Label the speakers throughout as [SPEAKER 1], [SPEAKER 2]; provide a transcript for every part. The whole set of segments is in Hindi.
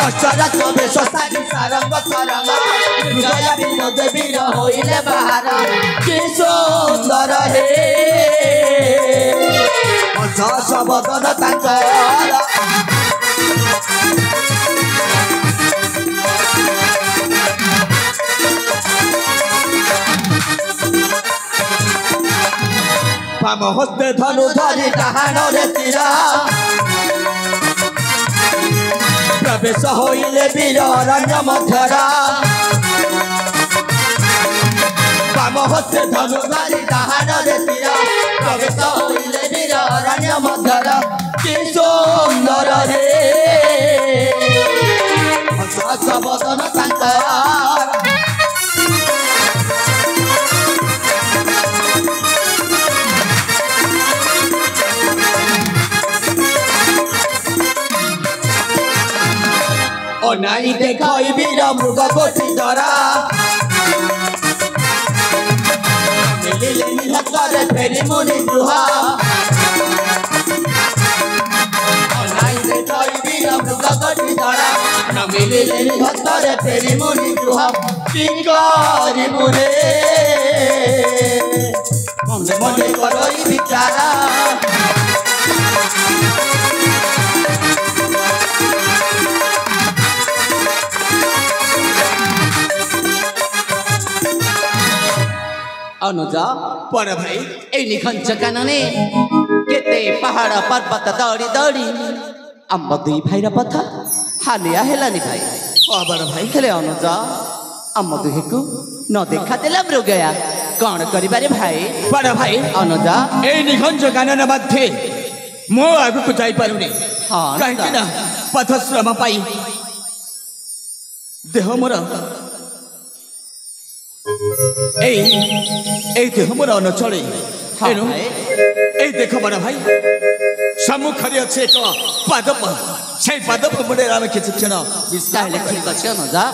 [SPEAKER 1] दशरथ बेश सारी सारंग तरंग जया विनोद वीर होइले बाहर कि सुंदर हे दश बदन तांकर बाम हस्ते धनु धरी डाहाण रे तीरा प्रवेश होइले वीर अरण्य मध्यरा बाम हस्ते धनु धरी डाहाण रे तीरा प्रवेश होइले वीर अरण्य मध्यरा कि सुंदर हे दश बदन तांकर नाई देखई वीर मृग कोटि धरा मिलिले निहत्तरे फेरी मुनि दुहा नाई देखई वीर मृग कोटि धरा न मिलिले निहत्तरे फेरी मुनि दुहा कि करिबु रे मने मने करई विचारा अनुजा पर भाई ए निखंच कानने केते पहाड़ पर्वत दौड़ी दौड़ी आम दुई भाईर पथ हालिया हेलानी भाई बड़ भाई हेले अनुजा आम दुहे को न देखा देला मृगया कौन करिबारे भाई बड़ भाई अनुजा ए निखंच कानन मध्य मो आगु को जाई पारुनी हां काहे ना पथ श्रम पाई देह मोर देह मोर न चले देख बड़ भाई सम्मुखरे अच्छे एक पादप से पादप मुड़े आम किसी क्षण विस्तार ठीक अच्छे न जा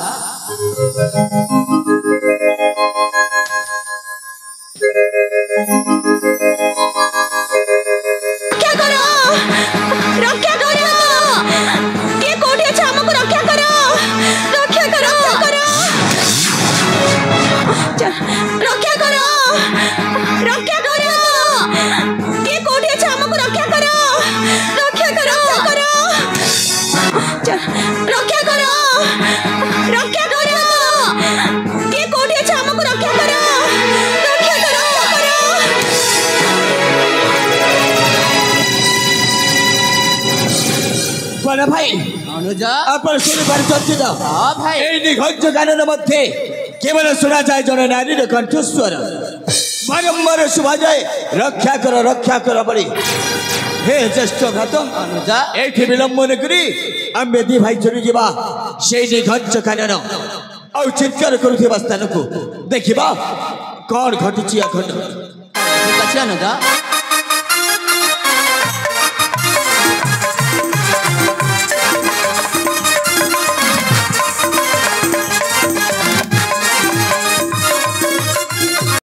[SPEAKER 1] क्या करो रक्षा करो के कोठी अच्छा हमको रक्षा करो रक्षा करो रक्षा करो रक्षा करो के कोठी अच्छा हमको रक्षा करो रक्षा करो रक्षा करो रक्षा करो के कोठी अच्छा हमको रक्षा करो रक्षा करो बड़ा भाई अनुजा अपन सुनि बार चर्चित हां भाई ए निखंच कानन मध्य केवल सुना जाए जन नारी कंठस्वर बारंबार शुभा जाए रक्षा कर बड़ी हे ज्येष्ठ भ्रात अनुजा एठी विलंब न करी आम्बे दी भाई चली जीवा से निखंच कानन औ चित्कार करुथिबा स्थान को देखिबा कोन घटिछि अखंड ठीक अछि अनुजा